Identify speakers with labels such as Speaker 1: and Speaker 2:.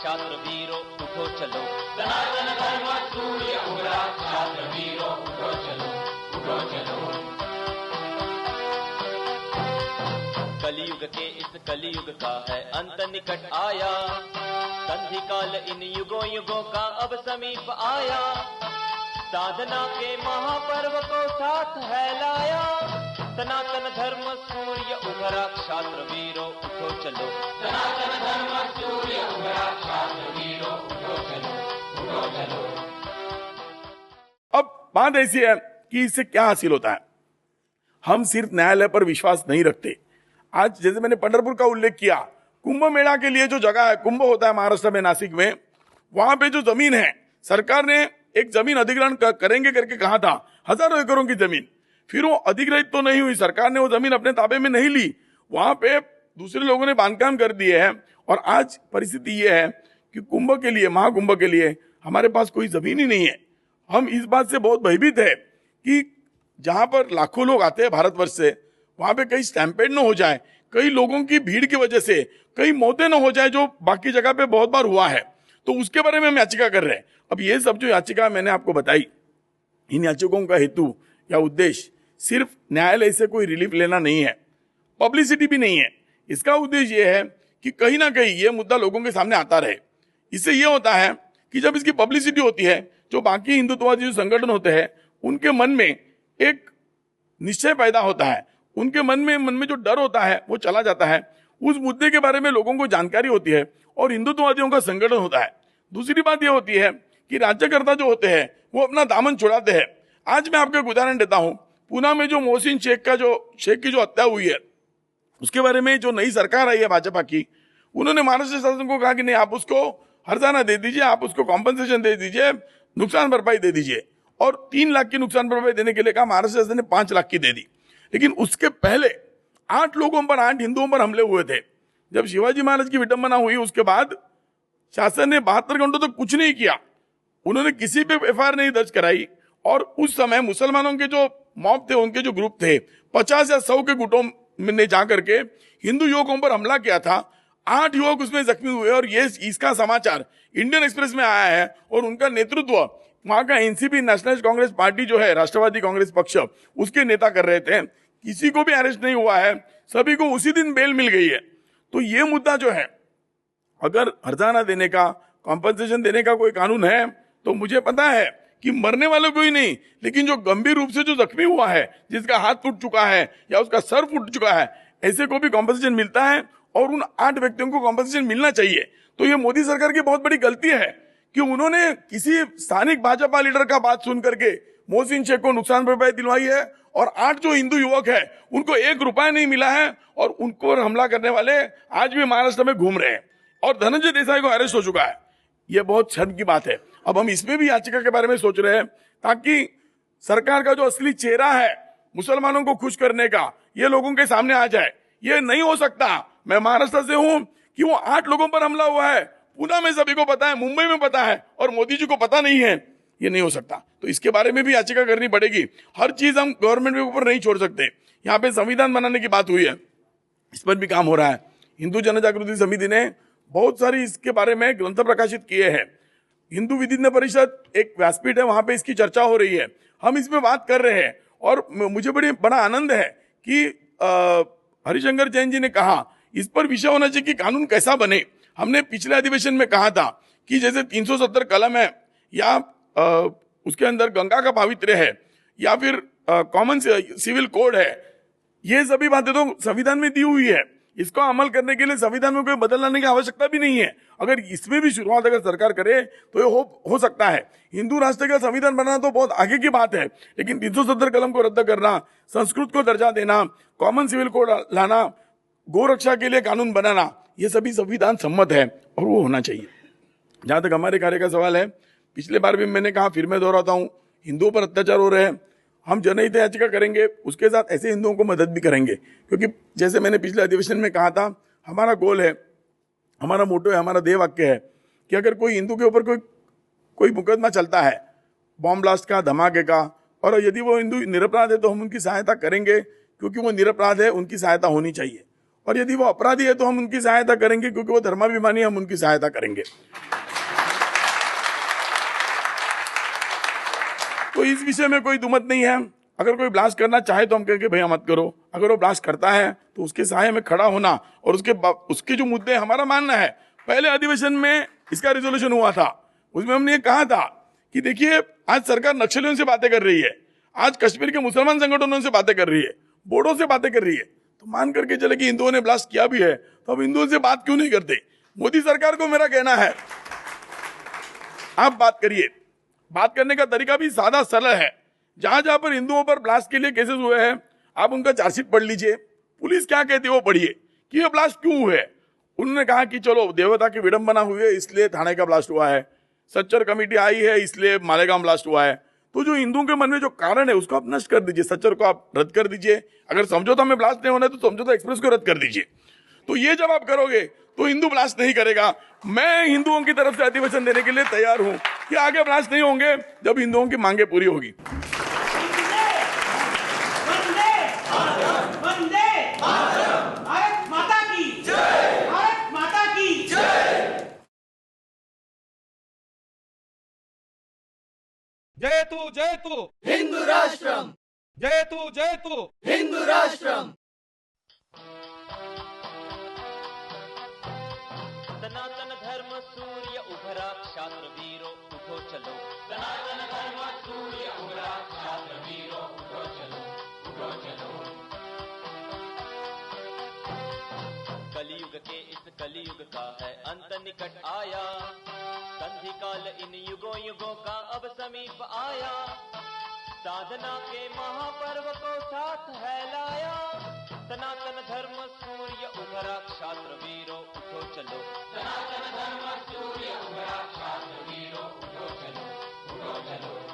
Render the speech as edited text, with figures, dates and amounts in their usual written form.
Speaker 1: क्षात्र वीरो उठो चलो,
Speaker 2: सनातन धर्म सूर्य उगला, क्षात्र वीरो उठो चलो, उठो चलो।
Speaker 1: कलियुग के इस कलियुग का है अंत निकट आया, संधि काल इन युगों युगों का अब समीप आया, साधना के महापर्व को साथ है लाया, सनातन धर्म सूर्य उभरा, क्षात्र वीरो उठो चलो,
Speaker 2: सनातन धर्म सूर्य उगला, क्षात्र वीरो उठो चलो, उठो चलो।
Speaker 3: अब बात ऐसी है कि इससे क्या हासिल होता है। हम सिर्फ न्यायालय पर विश्वास नहीं रखते। आज जैसे मैंने पंढरपुर का उल्लेख किया, कुंभ मेला के लिए जो जगह है, कुंभ होता है महाराष्ट्र में नासिक में, वहां पे जो जमीन है, सरकार ने एक जमीन अधिग्रहण करेंगे करके कहा था, हजारों एकड़ों की जमीन, फिर वो अधिग्रहित तो नहीं हुई, सरकार ने वो जमीन अपने ताबे में नहीं ली, वहां पे दूसरे लोगों ने बांधकाम कर दिए हैं। और आज परिस्थिति ये है कि कुंभ के लिए, महाकुंभ के लिए हमारे पास कोई जमीन ही नहीं है। हम इस बात से बहुत भयभीत है कि जहां पर लाखों लोग आते हैं भारतवर्ष से, वहां पे कहीं स्टैम्पेड न हो जाए, कई लोगों की भीड़ की वजह से कई मौतें न हो जाए, जो बाकी जगह पे बहुत बार हुआ है। तो उसके बारे में हम याचिका कर रहे हैं। अब ये सब जो याचिका मैंने आपको बताई, इन याचिकाओं का हेतु या उद्देश्य सिर्फ न्यायालय से कोई रिलीफ लेना नहीं है, पब्लिसिटी भी नहीं है। इसका उद्देश्य ये है कि कहीं ना कहीं ये मुद्दा लोगों के सामने आता रहे। इससे ये होता है कि जब इसकी पब्लिसिटी होती है, जो बाकी हिंदुत्ववादी जो संगठन होते हैं, उनके मन में एक निश्चय पैदा होता है, उनके मन में जो डर होता है वो चला जाता है, उस मुद्दे के बारे में लोगों को जानकारी होती है और हिंदुत्ववादियों का संगठन होता है। दूसरी बात यह होती है कि राज्यकर्ता जो होते हैं वो अपना दामन छुड़ाते हैं। आज मैं आपको एक उदाहरण देता हूं, पूना में जो मोहसिन शेख की जो हत्या हुई है, उसके बारे में जो नई सरकार आई है भाजपा की, उन्होंने महाराष्ट्र शासन को कहा कि नहीं, आप उसको हर्जाना दे दीजिए, आप उसको कॉम्पनसेशन दे दीजिए, नुकसान भरपाई दे दीजिए। और 3 लाख की नुकसान भरपाई देने के लिए कहा, महाराष्ट्र शासन ने 5 लाख की दे दी। लेकिन उसके पहले 8 लोगों पर, 8 हिंदुओं पर हमले हुए थे। जब शिवाजी महाराज की विडंबना हुई, उसके बाद शासन ने 72 घंटों तक कुछ नहीं किया, उन्होंने किसी पे एफआईआर नहीं दर्ज कराई। और उस समय मुसलमानों के जो मॉब थे, उनके जो ग्रुप थे, 50 या 100 के गुटों ने जाकर के हिंदू युवकों पर हमला किया था। 8 युवक उसमें जख्मी हुए और ये इसका समाचार इंडियन एक्सप्रेस में आया है। और उनका नेतृत्व वहां का एनसीपी, नेशनलिस्ट कांग्रेस पार्टी जो है, राष्ट्रवादी कांग्रेस पक्ष, उसके नेता कर रहे थे। किसी को भी अरेस्ट नहीं हुआ है, सभी को उसी दिन बेल मिल गई है। तो ये मुद्दा जो है, अगर हर्जाना देने का, कॉम्पनसेशन देने का कोई कानून है, तो मुझे पता है कि मरने वालों को ही नहीं, लेकिन जो गंभीर रूप से जो जख्मी हुआ है, जिसका हाथ फूट चुका है या उसका सर फूट चुका है, ऐसे को भी कॉम्पनसेशन मिलता है और उन 8 व्यक्तियों को कॉम्पनसेशन मिलना चाहिए। तो ये मोदी सरकार की बहुत बड़ी गलती है कि उन्होंने किसी स्थानिक भाजपा लीडर का बात सुन करके मोहसिन शेख को नुकसान भरपाई दिलवाई है और 8 जो हिंदू युवक है उनको 1 रुपया नहीं मिला है और उनको हमला करने वाले आज भी महाराष्ट्र में घूम रहे हैं और धनंजय देसाई को अरेस्ट हो चुका है। यह बहुत शर्म की बात है। अब हम इसमें भी याचिका के बारे में सोच रहे हैं ताकि सरकार का जो असली चेहरा है मुसलमानों को खुश करने का, ये लोगों के सामने आ जाए। ये नहीं हो सकता। मैं महाराष्ट्र से हूं कि वो 8 लोगों पर हमला हुआ है, पूना में सभी को पता है, मुंबई में पता है और मोदी जी को पता नहीं है। ये नहीं हो सकता। तो इसके बारे में भी याचिका करनी पड़ेगी। हर चीज हम गवर्नमेंट के ऊपर नहीं छोड़ सकते। यहाँ पे संविधान बनाने की बात हुई है, इस पर भी काम हो रहा है। हिंदू जन जागृति समिति ने बहुत सारी इसके बारे में ग्रंथ प्रकाशित किए हैं। हिंदू विधिज्ञ परिषद एक व्यासपीठ है, वहां पे इसकी चर्चा हो रही है। हम इसमें बात कर रहे हैं और मुझे बड़ा आनंद है कि हरिशंकर जैन जी ने कहा इस पर विषय होना चाहिए कि कानून कैसा बने। हमने पिछले अधिवेशन में कहा था कि जैसे 370 कलम है या उसके अंदर गंगा का पावित्र्य है या फिर कॉमन सिविल कोड है, ये सभी बातें तो संविधान में दी हुई है। इसको अमल करने के लिए संविधान में कोई बदलने की आवश्यकता भी नहीं है। अगर इसमें भी शुरुआत अगर सरकार करे तो ये हो सकता है। हिंदू राष्ट्र का संविधान बनाना तो बहुत आगे की बात है, लेकिन 370 कलम को रद्द करना, संस्कृत को दर्जा देना, कॉमन सिविल कोड लाना, गोरक्षा के लिए कानून बनाना, ये सभी संविधान सम्मत है और वो होना चाहिए। जहां तक हमारे कार्य का सवाल है, पिछले बार भी मैंने कहा, फिर मैं दोहराता हूं, हिंदुओं पर अत्याचार हो रहे हैं। हम जनहित याचिका करेंगे, उसके साथ ऐसे हिंदुओं को मदद भी करेंगे, क्योंकि जैसे मैंने पिछले अधिवेशन में कहा था, हमारा गोल है, हमारा मोटो है, हमारा ध्येय वाक्य है कि अगर कोई हिंदू के ऊपर कोई मुकदमा चलता है बॉम्ब ब्लास्ट का, धमाके का, और यदि वो हिंदू निरपराध है तो हम उनकी सहायता करेंगे, क्योंकि वो निरपराध है, उनकी सहायता होनी चाहिए। और यदि वो अपराधी है तो हम उनकी सहायता करेंगे, क्योंकि वो धर्माभिमानी है, हम उनकी सहायता करेंगे। तो इस विषय में कोई दुमत नहीं है। अगर कोई ब्लास्ट करना चाहे तो हम कहेंगे भैया मत करो। अगर वो ब्लास्ट करता है तो उसके सहाय में खड़ा होना और उसके जो मुद्दे, हमारा मानना है, पहले अधिवेशन में इसका रिजोल्यूशन हुआ था, उसमें हमने ये कहा था कि देखिए आज सरकार नक्सलियों से बातें कर रही है, आज कश्मीर के मुसलमान संगठनों से बातें कर रही है, बोर्डों से बातें कर रही है, तो मान करके चले कि हिंदुओं ने ब्लास्ट किया भी है तो अब हिंदुओं से बात क्यों नहीं करते। मोदी सरकार को मेरा कहना है आप बात करिए। बात करने का तरीका भी सादा सरल है। जहां जहां पर हिंदुओं पर ब्लास्ट के लिए केसेस हुए हैं आप उनका चार्जशीट पढ़ लीजिए, पुलिस क्या कहती है वो पढ़िए कि ये ब्लास्ट क्यों हुए। उन्होंने कहा कि चलो देवता की विडंबना हुई है इसलिए थाने का ब्लास्ट हुआ है, सच्चर कमेटी आई है इसलिए मालेगांव ब्लास्ट हुआ है। तो जो हिंदुओं के मन में जो कारण है उसको आप नष्ट कर दीजिए, सच्चर को आप रद्द कर दीजिए। अगर समझौता में ब्लास्ट नहीं होना है तो समझौता एक्सप्रेस को रद्द कर दीजिए। तो ये जब आप करोगे तो हिंदू ब्लास्ट नहीं करेगा। मैं हिंदुओं की तरफ से अधिवेशन देने के लिए तैयार हूं कि आगे ब्लास्ट नहीं होंगे जब हिंदुओं की मांगे पूरी होगी।
Speaker 4: जय तू
Speaker 2: हिंदू राष्ट्रम,
Speaker 4: जय तू
Speaker 2: हिंदू राष्ट्रम।
Speaker 1: सनातन धर्म सूर्य उभरा, क्षात्र वीरो उठो चलो।
Speaker 2: सनातन धर्म सूर्य उभरा, क्षात्र वीरो उठो चलो, उठो चलो।
Speaker 1: कलयुग के इस कलयुग का है अंत निकट आया, संधि काल इन युगों युगों का अब समीप आया। साधना के महापर्व को साथ है लाया, सनातन धर्म सूर्य उभरा, क्षात्र वीरो उठो चलो।
Speaker 2: सनातन धर्म सूर्य उभरा, क्षात्र वीरो उठो चलो, उठो चलो।